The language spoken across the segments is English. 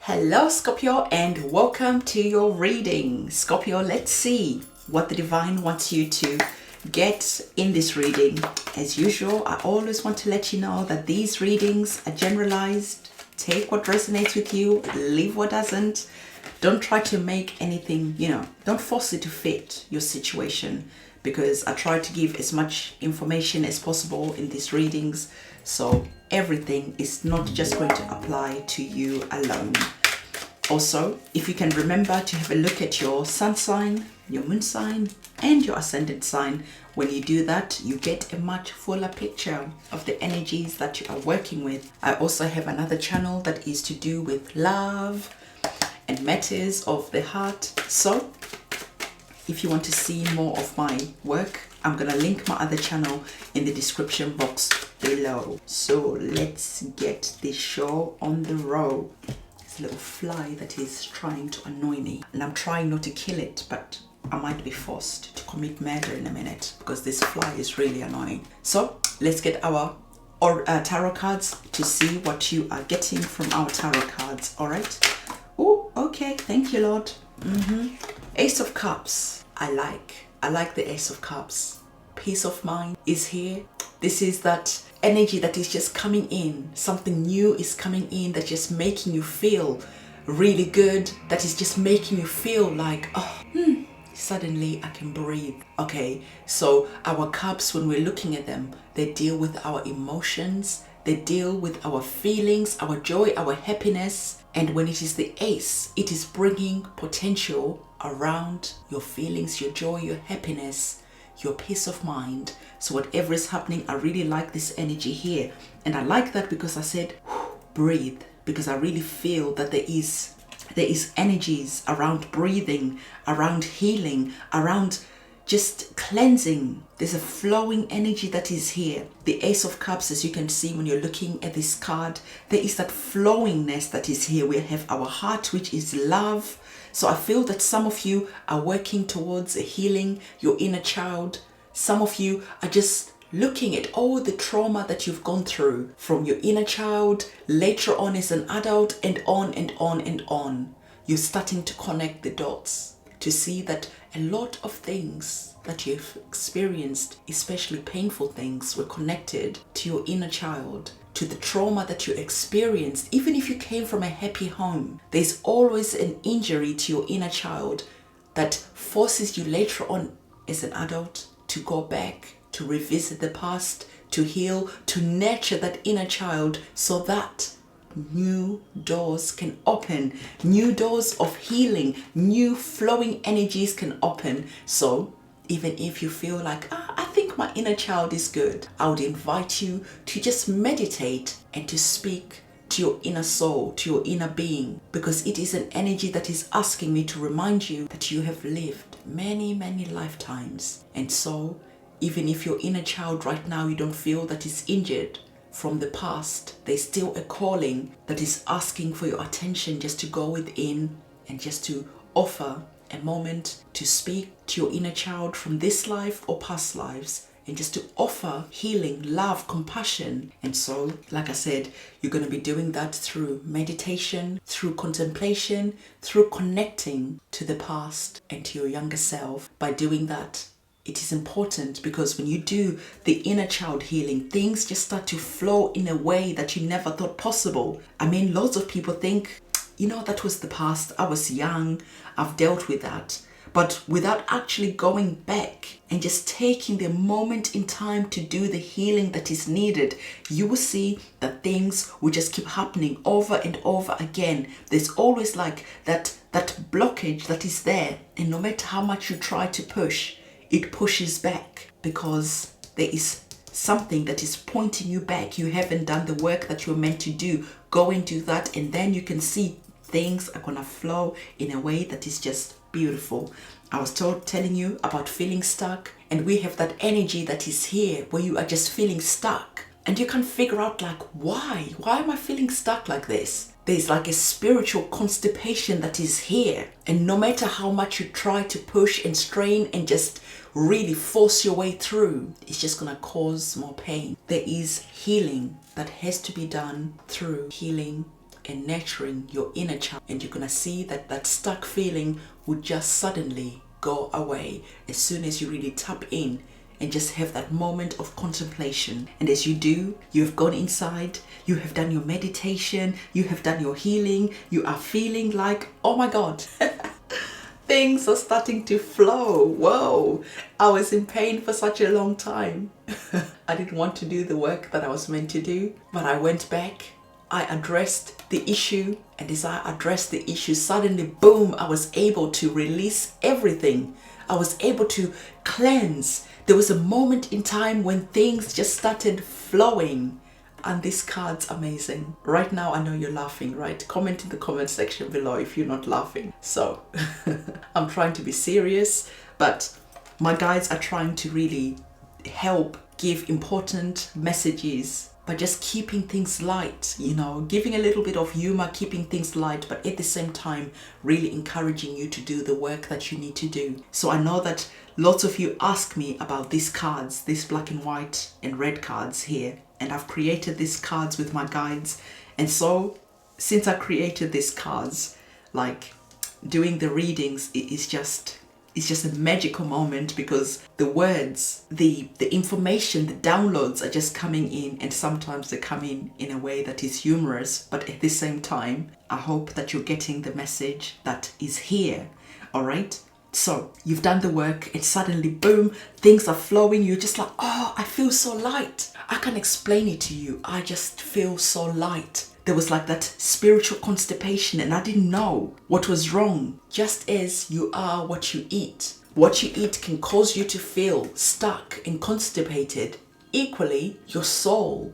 Hello Scorpio, and welcome to your reading. Scorpio, let's see what the divine wants you to get in this reading. As usual, I always want to let you know that these readings are generalized. Take what resonates with you, leave what doesn't. Don't try to make anything, don't force it to fit your situation, because I try to give as much information as possible in these readings, so everything is not just going to apply to you alone. Also, if you can remember to have a look at your sun sign, your moon sign, and your ascendant sign. When you do that, you get a much fuller picture of the energies that you are working with. I also have another channel that is to do with love and matters of the heart. So if you want to see more of my work, I'm gonna link my other channel in the description box below. So let's get this show on the road. There's a little fly that is trying to annoy me, and I'm trying not to kill it, but I might be forced to commit murder in a minute because this fly is really annoying. So let's get our tarot cards to see what you are getting from our tarot cards. All right. Oh, okay. Thank you, Lord. Ace of Cups. I like the Ace of Cups. Peace of mind is here. This is that energy that is just coming in. Something new is coming in that's just making you feel really good. That is just making you feel like, suddenly I can breathe. Okay, so our cups, when we're looking at them, they deal with our emotions. They deal with our feelings, our joy, our happiness. And when it is the ace, it is bringing potential around your feelings, your joy, your happiness, your peace of mind. So whatever is happening, I really like this energy here. And I like that because I said, breathe, because I really feel that there is energies around breathing, around healing, around just cleansing. There's a flowing energy that is here. The Ace of Cups, as you can see when you're looking at this card, there is that flowingness that is here. We have our heart, which is love. So I feel that some of you are working towards a healing, your inner child. Some of you are just looking at all the trauma that you've gone through from your inner child, later on as an adult, and on and on and on. You're starting to connect the dots to see that a lot of things that you've experienced, especially painful things, were connected to your inner child, to the trauma that you experienced. Even if you came from a happy home, there's always an injury to your inner child that forces you later on as an adult to go back, to revisit the past, to heal, to nurture that inner child so that new doors can open, new doors of healing, new flowing energies can open. So even if you feel like, I think my inner child is good, I would invite you to just meditate and to speak to your inner soul, to your inner being, because it is an energy that is asking me to remind you that you have lived many, many lifetimes. And so even if your inner child right now, you don't feel that it's injured from the past, there's still a calling that is asking for your attention, just to go within and just to offer a moment to speak to your inner child from this life or past lives, and just to offer healing, love, compassion. And so, like I said, you're going to be doing that through meditation, through contemplation, through connecting to the past and to your younger self. By doing that, it is important, because when you do the inner child healing, things just start to flow in a way that you never thought possible. I mean, loads of people think, that was the past. I was young. I've dealt with that. But without actually going back and just taking the moment in time to do the healing that is needed, you will see that things will just keep happening over and over again. There's always like that blockage that is there. And no matter how much you try to push, it pushes back, because there is something that is pointing you back. You haven't done the work that you're meant to do. Go and do that, and then you can see things are gonna flow in a way that is just beautiful. I was telling you about feeling stuck, and we have that energy that is here where you are just feeling stuck, and you can figure out like, why am I feeling stuck like this? There's like a spiritual constipation that is here, and no matter how much you try to push and strain and just really force your way through, it's just gonna cause more pain. There is healing that has to be done through healing and nurturing your inner child, and you're gonna see that that stuck feeling would just suddenly go away as soon as you really tap in and just have that moment of contemplation. And as you do, you have gone inside, you have done your meditation, you have done your healing, you are feeling like, oh my God, things are starting to flow. Whoa, I was in pain for such a long time. I didn't want to do the work that I was meant to do, but I went back, I addressed the issue, and as I addressed the issue, suddenly, boom, I was able to release everything. I was able to cleanse. There was a moment in time when things just started flowing. And this card's amazing. Right now, I know you're laughing, right? Comment in the comment section below if you're not laughing. So, I'm trying to be serious, but my guides are trying to really help give important messages by just keeping things light, you know, giving a little bit of humor, keeping things light, but at the same time, really encouraging you to do the work that you need to do. So I know that lots of you ask me about these cards, these black and white and red cards here. And I've created these cards with my guides. And so since I created these cards, like doing the readings, it's just a magical moment, because the words, the information, the downloads are just coming in, and sometimes they come in a way that is humorous, but at the same time, I hope that you're getting the message that is here. All right. So you've done the work and suddenly, boom, things are flowing. You're just like, oh, I feel so light. I can't explain it to you. I just feel so light. There was like that spiritual constipation and I didn't know what was wrong. Just as you are what you eat. What you eat can cause you to feel stuck and constipated. Equally, your soul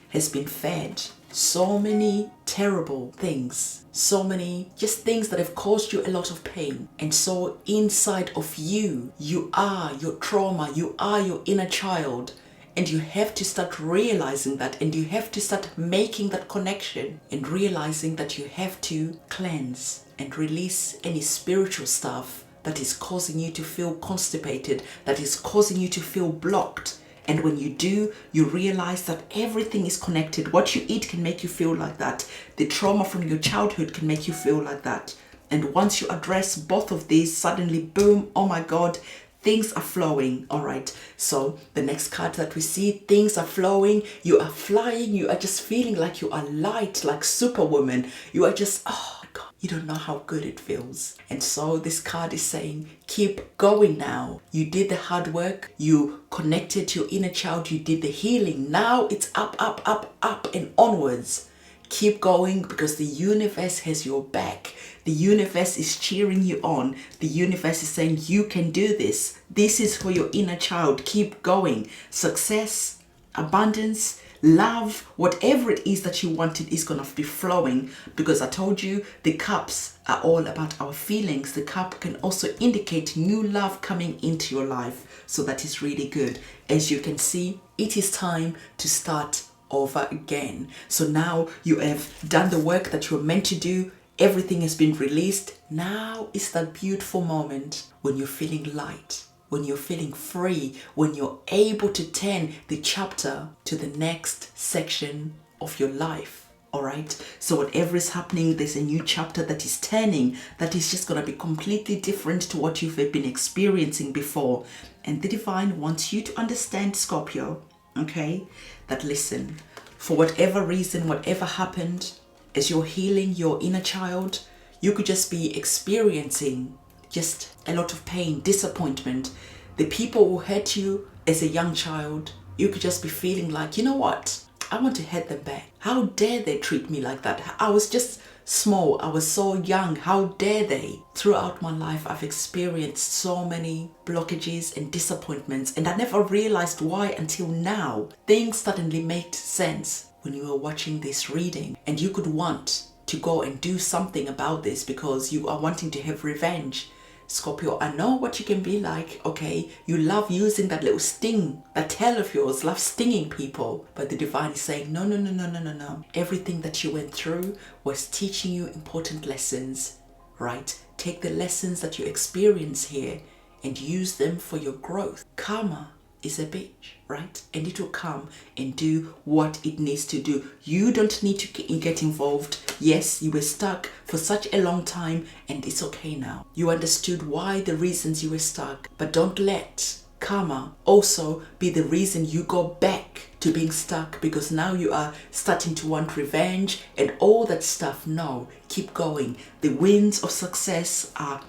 has been fed so many terrible things, so many just things that have caused you a lot of pain. And so inside of you, you are your trauma, you are your inner child. And you have to start realizing that, and you have to start making that connection and realizing that you have to cleanse and release any spiritual stuff that is causing you to feel constipated, that is causing you to feel blocked. And when you do, you realize that everything is connected. What you eat can make you feel like that. The trauma from your childhood can make you feel like that. And once you address both of these, suddenly, boom, oh my God, things are flowing. All right. So the next card that we see, things are flowing. You are flying. You are just feeling like you are light, like Superwoman. You are just, oh my God, you don't know how good it feels. And so this card is saying, keep going now. You did the hard work. You connected to your inner child. You did the healing. Now it's up, up, up, up and onwards. Keep going, because the universe has your back. The universe is cheering you on. The universe is saying you can do this. This is for your inner child. Keep going. Success, abundance, love, whatever it is that you wanted is going to be flowing, because I told you the cups are all about our feelings. The cup can also indicate new love coming into your life. So that is really good. As you can see, it is time to start over again. So now you have done the work that you're meant to do. Everything has been released. Now is that beautiful moment when you're feeling light, when you're feeling free, when you're able to turn the chapter to the next section of your life. All right. So whatever is happening, there's a new chapter that is turning, that is just going to be completely different to what you've been experiencing before. And the divine wants you to understand, Scorpio, okay, that listen, for whatever reason, whatever happened, as you're healing your inner child, you could just be experiencing just a lot of pain, disappointment. The people who hurt you as a young child, you could just be feeling like, you know what? I want to hurt them back. How dare they treat me like that? I was just small. I was so young. How dare they? Throughout my life, I've experienced so many blockages and disappointments, and I never realized why until now. Things suddenly made sense when you were watching this reading, and you could want to go and do something about this because you are wanting to have revenge. Scorpio, I know what you can be like, okay? You love using that little sting, that tail of yours, love stinging people. But the divine is saying, no, no, no, no, no, no, no. Everything that you went through was teaching you important lessons, right? Take the lessons that you experience here and use them for your growth. Karma is a bitch, right? And it will come and do what it needs to do. You don't need to get involved. Yes, you were stuck for such a long time and it's okay now. You understood why, the reasons you were stuck, but don't let karma also be the reason you go back to being stuck, because now you are starting to want revenge and all that stuff. No, keep going. The winds of success are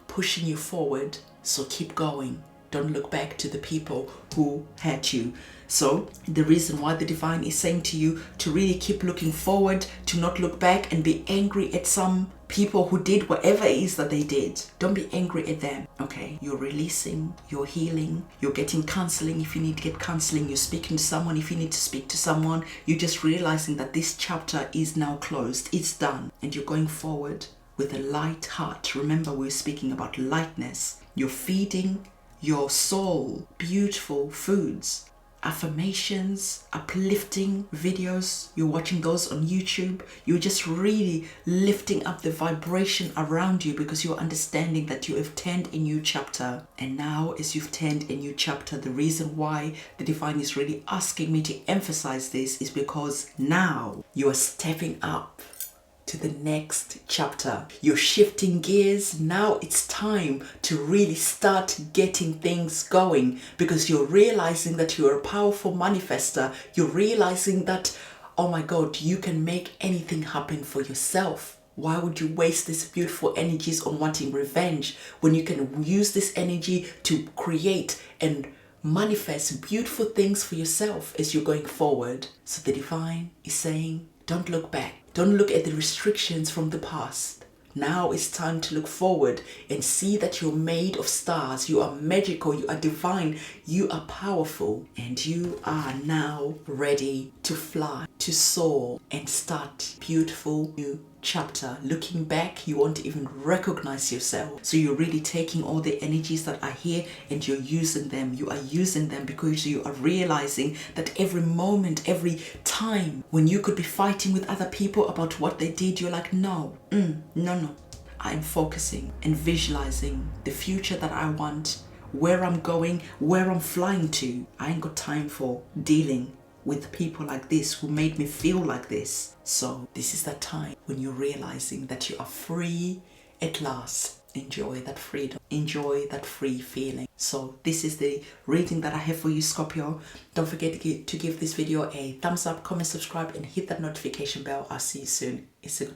pushing you forward, so keep going. Don't look back to the people who hurt you. So the reason why the divine is saying to you to really keep looking forward, to not look back and be angry at some people who did whatever it is that they did. Don't be angry at them, okay? You're releasing, you're healing, you're getting counseling if you need to get counseling, you're speaking to someone if you need to speak to someone. You're just realizing that this chapter is now closed, it's done, and you're going forward with a light heart. Remember, we're speaking about lightness. You're feeding your soul beautiful foods, affirmations, uplifting videos. You're watching those on YouTube. You're just really lifting up the vibration around you, because you're understanding that you have turned a new chapter. And now, as you've turned a new chapter, the reason why the divine is really asking me to emphasize this is because now you are stepping up to the next chapter. You're shifting gears. Now it's time to really start getting things going, because you're realizing that you're a powerful manifester. You're realizing that, oh my God, you can make anything happen for yourself. Why would you waste these beautiful energies on wanting revenge when you can use this energy to create and manifest beautiful things for yourself as you're going forward? So the divine is saying, don't look back. Don't look at the restrictions from the past. Now it's time to look forward and see that you're made of stars. You are magical, you are divine, you are powerful, and you are now ready to fly, to soar, and start beautiful new chapter. Looking back, you won't even recognize yourself. So you're really taking all the energies that are here and you're using them. You are using them because you are realizing that every moment, every time when you could be fighting with other people about what they did, you're like, no, no. I'm focusing and visualizing the future that I want, where I'm going, where I'm flying to. I ain't got time for dealing with people like this who made me feel like this. So this is that time when you're realizing that you are free at last. Enjoy that freedom. Enjoy that free feeling. So this is the reading that I have for you, Scorpio. Don't forget to give this video a thumbs up, comment, subscribe, and hit that notification bell. I'll see you soon. It's a